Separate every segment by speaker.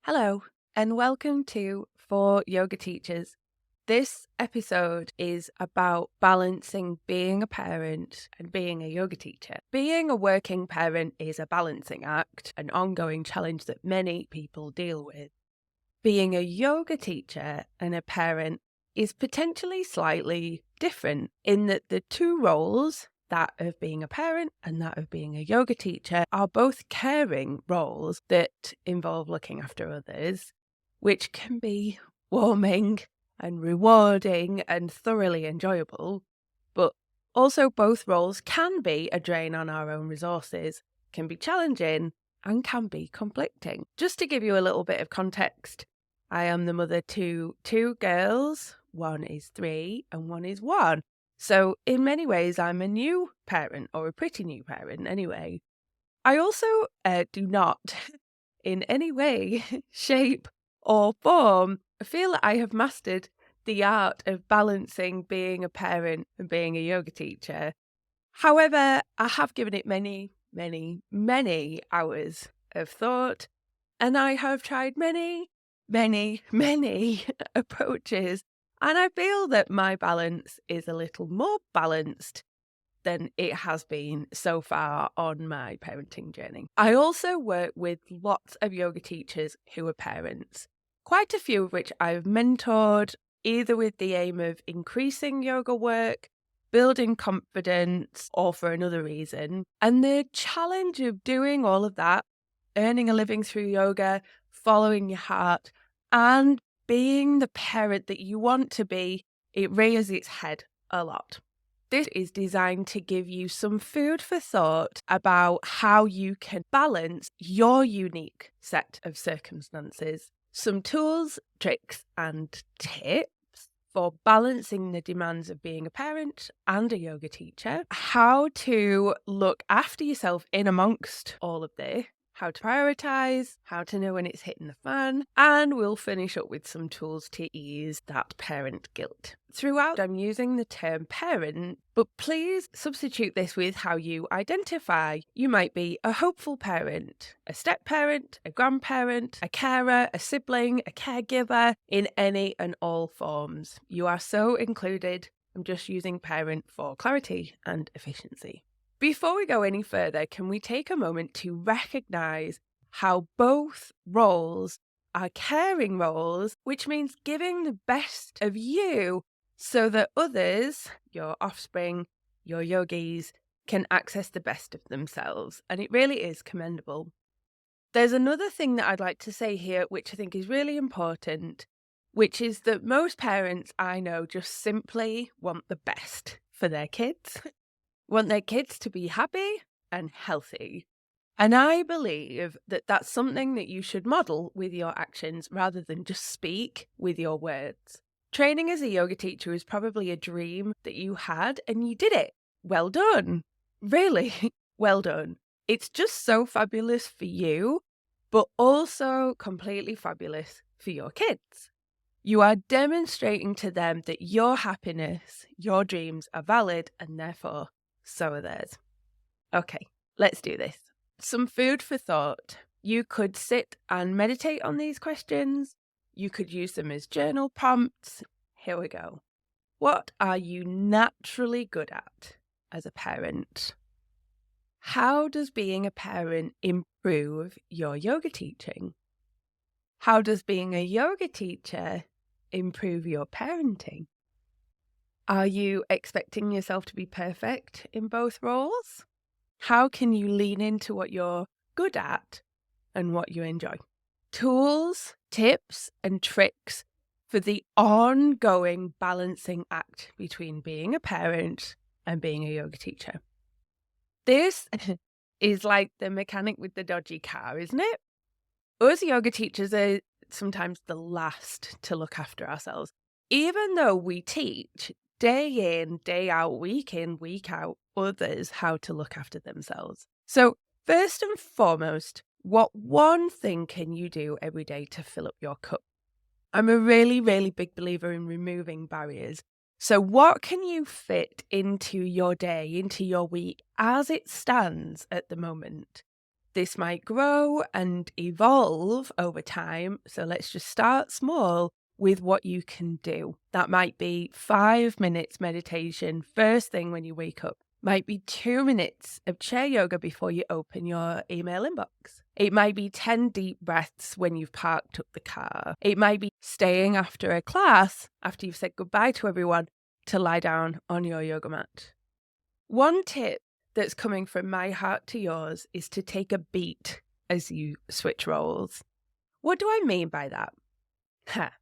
Speaker 1: Hello, and welcome to For Yoga Teachers. This episode is about balancing being a parent and being a yoga teacher. Being a working parent is a balancing act, an ongoing challenge that many people deal with. Being a yoga teacher and a parent is potentially slightly different in that the two roles, that of being a parent and that of being a yoga teacher, are both caring roles that involve looking after others, which can be warming and rewarding and thoroughly enjoyable. But also both roles can be a drain on our own resources, can be challenging, and can be conflicting. Just to give you a little bit of context, I am the mother to two girls. One is 3 and one is 1. So in many ways, I'm a new parent, or a pretty new parent anyway. I also do not in any way, shape or form feel that I have mastered the art of balancing being a parent and being a yoga teacher. However, I have given it many hours of thought, and I have tried many approaches, and I feel that my balance is a little more balanced than it has been so far on my parenting journey. I also work with lots of yoga teachers who are parents, quite a few of which I've mentored, either with the aim of increasing yoga work, building confidence, or for another reason. And the challenge of doing all of that, earning a living through yoga, following your heart, and being the parent that you want to be, it rears its head a lot. This is designed to give you some food for thought about how you can balance your unique set of circumstances, some tools, tricks, and tips for balancing the demands of being a parent and a yoga teacher, how to look after yourself in amongst all of this, how to prioritise, how to know when it's hitting the fan, and we'll finish up with some tools to ease that parent guilt. Throughout, I'm using the term parent, but please substitute this with how you identify. You might be a hopeful parent, a step-parent, a grandparent, a carer, a sibling, a caregiver, in any and all forms. You are so included. I'm just using parent for clarity and efficiency. Before we go any further, can we take a moment to recognise how both roles are caring roles, which means giving the best of you so that others, your offspring, your yogis, can access the best of themselves. And it really is commendable. There's another thing that I'd like to say here, which I think is really important, which is that most parents I know just simply want the best for their kids. Want their kids to be happy and healthy. And I believe that that's something that you should model with your actions rather than just speak with your words. Training as a yoga teacher is probably a dream that you had and you did it. Well done. Really, well done. It's just so fabulous for you, but also completely fabulous for your kids. You are demonstrating to them that your happiness, your dreams are valid, and therefore so are theirs. Okay, let's do this. Some food for thought. You could sit and meditate on these questions. You could use them as journal prompts. Here we go. What are you naturally good at as a parent? How does being a parent improve your yoga teaching? How does being a yoga teacher improve your parenting? Are you expecting yourself to be perfect in both roles? How can you lean into what you're good at and what you enjoy? Tools, tips, and tricks for the ongoing balancing act between being a parent and being a yoga teacher. This is like the mechanic with the dodgy car, isn't it? Us yoga teachers are sometimes the last to look after ourselves. Even though we teach day in, day out, week in, week out, others how to look after themselves. So first and foremost, what one thing can you do every day to fill up your cup? I'm a really big believer in removing barriers. So what can you fit into your day, into your week, as it stands at the moment, This might grow and evolve over time. So let's just start small with what you can do. That might be 5 minutes meditation first thing when you wake up. Might be 2 minutes of chair yoga before you open your email inbox. It might be 10 deep breaths when you've parked up the car. It might be staying after a class, after you've said goodbye to everyone, to lie down on your yoga mat. One tip that's coming from my heart to yours is to take a beat as you switch roles. What do I mean by that?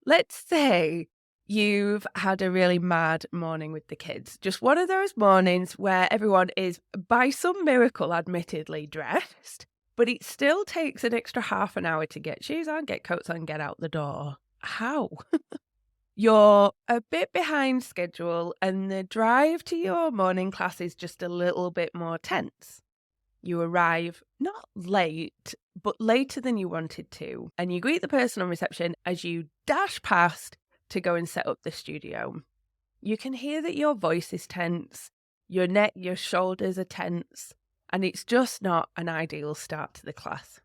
Speaker 1: Let's say you've had a really mad morning with the kids. Just one of those mornings where everyone is, by some miracle, admittedly dressed, but it still takes an extra half an hour to get shoes on, get coats on, get out the door. How? You're a bit behind schedule and the drive to your morning class is just a little bit more tense. You arrive not late, but later than you wanted to, and you greet the person on reception as you dash past to go and set up the studio. You can hear that your voice is tense, your neck, your shoulders are tense, and it's just not an ideal start to the class.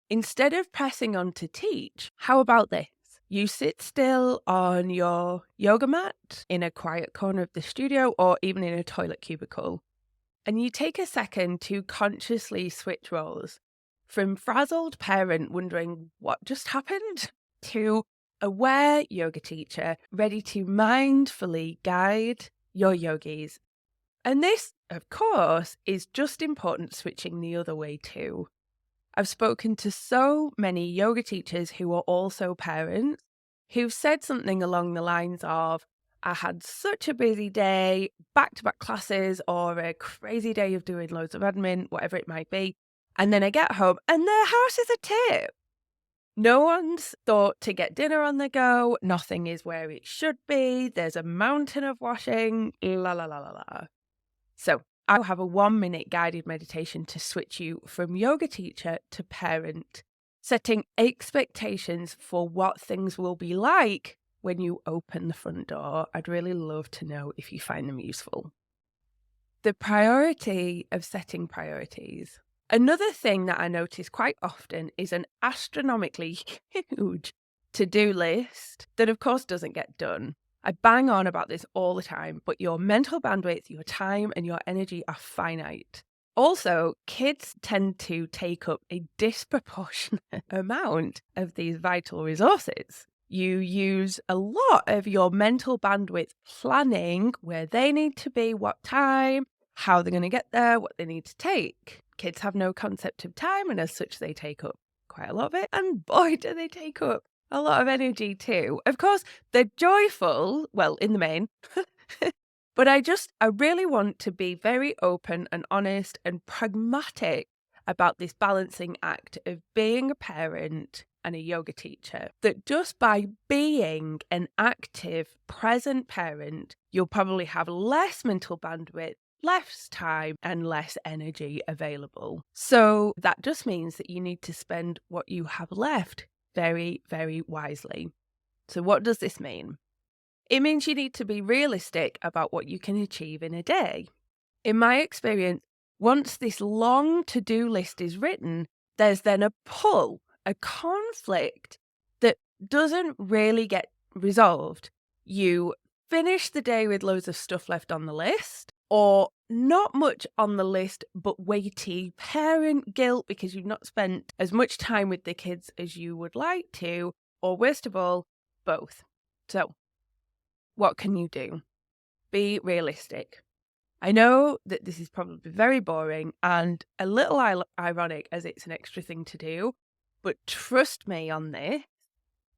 Speaker 1: Instead of pressing on to teach, how about this? You sit still on your yoga mat in a quiet corner of the studio or even in a toilet cubicle, and you take a second to consciously switch roles from frazzled parent wondering what just happened to aware yoga teacher ready to mindfully guide your yogis. And this, of course, is just important switching the other way too. I've spoken to so many yoga teachers who are also parents who've said something along the lines of, I had such a busy day, back-to-back classes, or a crazy day of doing loads of admin, whatever it might be, and then I get home and the house is a tip. No one's thought to get dinner on the go, nothing is where it should be, there's a mountain of washing, la la la la la. So I'll have a 1-minute guided meditation to switch you from yoga teacher to parent, setting expectations for what things will be like when you open the front door. I'd really love to know if you find them useful. The priority of setting priorities. Another thing that I notice quite often is an astronomically huge to-do list that, of course, doesn't get done. I bang on about this all the time, but your mental bandwidth, your time, and your energy are finite. Also, kids tend to take up a disproportionate amount of these vital resources. You use a lot of your mental bandwidth planning where they need to be, what time, how they're going to get there, what they need to take. Kids have no concept of time, and as such, they take up quite a lot of it. And boy, do they take up a lot of energy too. Of course, they're joyful, well, in the main, but I really want to be very open and honest and pragmatic about this balancing act of being a parent and a yoga teacher. That just by being an active, present parent, you'll probably have less mental bandwidth, less time, and less energy available. So that just means that you need to spend what you have left very, very wisely. So what does this mean? It means you need to be realistic about what you can achieve in a day. In my experience, once this long to-do list is written, there's then a pull, a conflict that doesn't really get resolved. You finish the day with loads of stuff left on the list, or not much on the list, but weighty parent guilt because you've not spent as much time with the kids as you would like to, or worst of all, both. So, what can you do? Be realistic. I know that this is probably very boring and a little ironic as it's an extra thing to do, but trust me on this.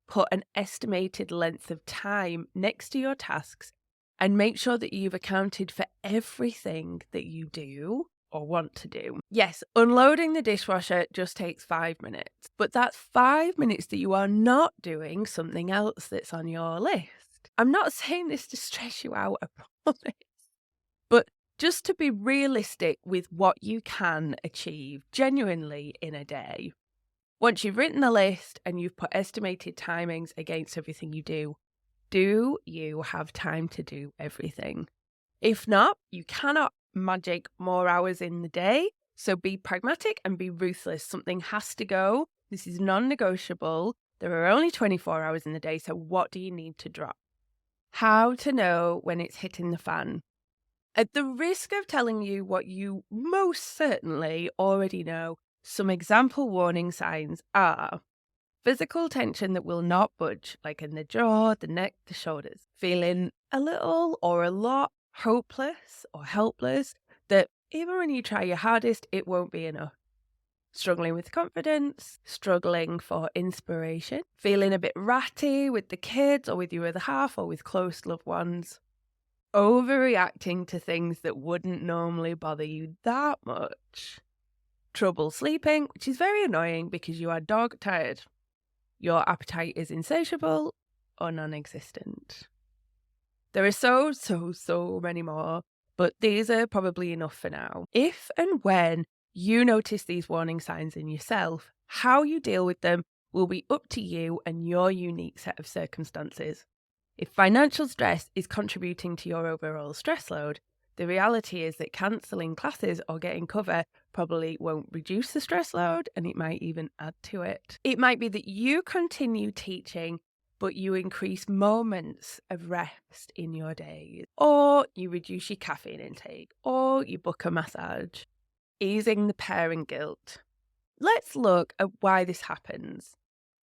Speaker 1: Put an estimated length of time next to your tasks and make sure that you've accounted for everything that you do or want to do. Yes, unloading the dishwasher just takes 5 minutes, but that's 5 minutes that you are not doing something else that's on your list. I'm not saying this to stress you out, I promise, but just to be realistic with what you can achieve genuinely in a day. Once you've written the list and you've put estimated timings against everything you do you have time to do everything? If not, you cannot magic more hours in the day. So be pragmatic and be ruthless. Something has to go. This is non-negotiable. There are only 24 hours in the day, so what do you need to drop? How to know when it's hitting the fan. At the risk of telling you what you most certainly already know, some example warning signs are physical tension that will not budge, like in the jaw, the neck, the shoulders. Feeling a little or a lot hopeless or helpless, that even when you try your hardest, it won't be enough. Struggling with confidence, struggling for inspiration, feeling a bit ratty with the kids or with your other half or with close loved ones. Overreacting to things that wouldn't normally bother you that much. Trouble sleeping, which is very annoying because you are dog tired. Your appetite is insatiable or non-existent. There are so many more, but these are probably enough for now. If and when you notice these warning signs in yourself, how you deal with them will be up to you and your unique set of circumstances. If financial stress is contributing to your overall stress load, the reality is that cancelling classes or getting cover probably won't reduce the stress load, and it might even add to it. It might be that you continue teaching, but you increase moments of rest in your days, or you reduce your caffeine intake, or you book a massage. Easing the parent guilt. Let's look at why this happens.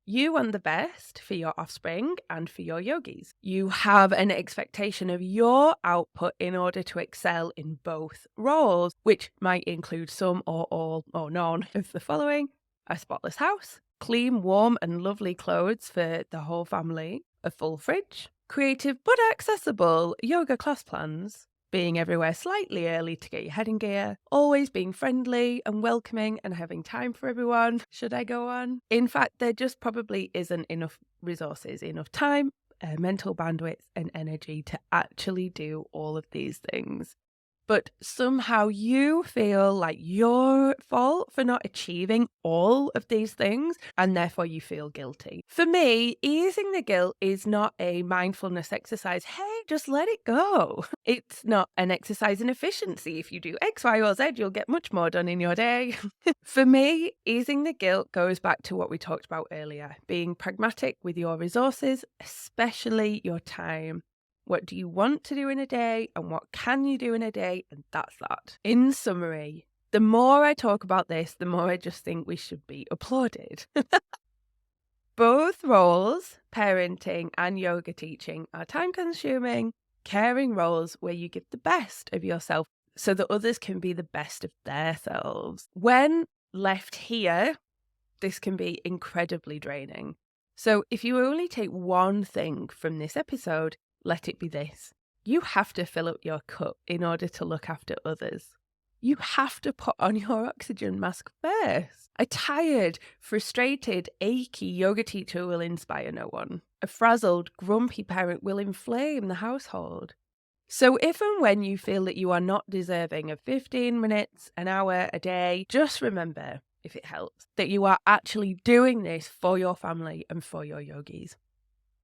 Speaker 1: You want the best for your offspring and for your yogis. You have an expectation of your output in order to excel in both roles, which might include some or all or none of the following: a spotless house, clean, warm and lovely clothes for the whole family, a full fridge, creative but accessible yoga class plans, being everywhere slightly early to get your head in gear, always being friendly and welcoming and having time for everyone. Should I go on? In fact, there just probably isn't enough resources, enough time, mental bandwidth and energy to actually do all of these things. But somehow you feel like you're at fault for not achieving all of these things, and therefore you feel guilty. For me, easing the guilt is not a mindfulness exercise. Hey, just let it go. It's not an exercise in efficiency. If you do X, Y, or Z, you'll get much more done in your day. For me, easing the guilt goes back to what we talked about earlier, being pragmatic with your resources, especially your time. What do you want to do in a day and what can you do in a day? And that's that. In summary, the more I talk about this, the more I just think we should be applauded. Both roles, parenting and yoga teaching, are time-consuming, caring roles where you give the best of yourself so that others can be the best of themselves. When left here, this can be incredibly draining. So if you only take one thing from this episode, let it be this: you have to fill up your cup in order to look after others. You have to put on your oxygen mask first. A tired, frustrated, achy yoga teacher will inspire no one. A frazzled, grumpy parent will inflame the household. So if and when you feel that you are not deserving of 15 minutes, an hour, a day, just remember, if it helps, that you are actually doing this for your family and for your yogis.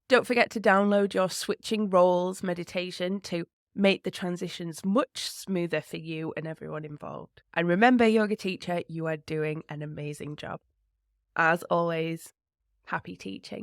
Speaker 1: Don't forget to download your switching roles meditation to make the transitions much smoother for you and everyone involved. And remember, yoga teacher, you are doing an amazing job. As always, happy teaching.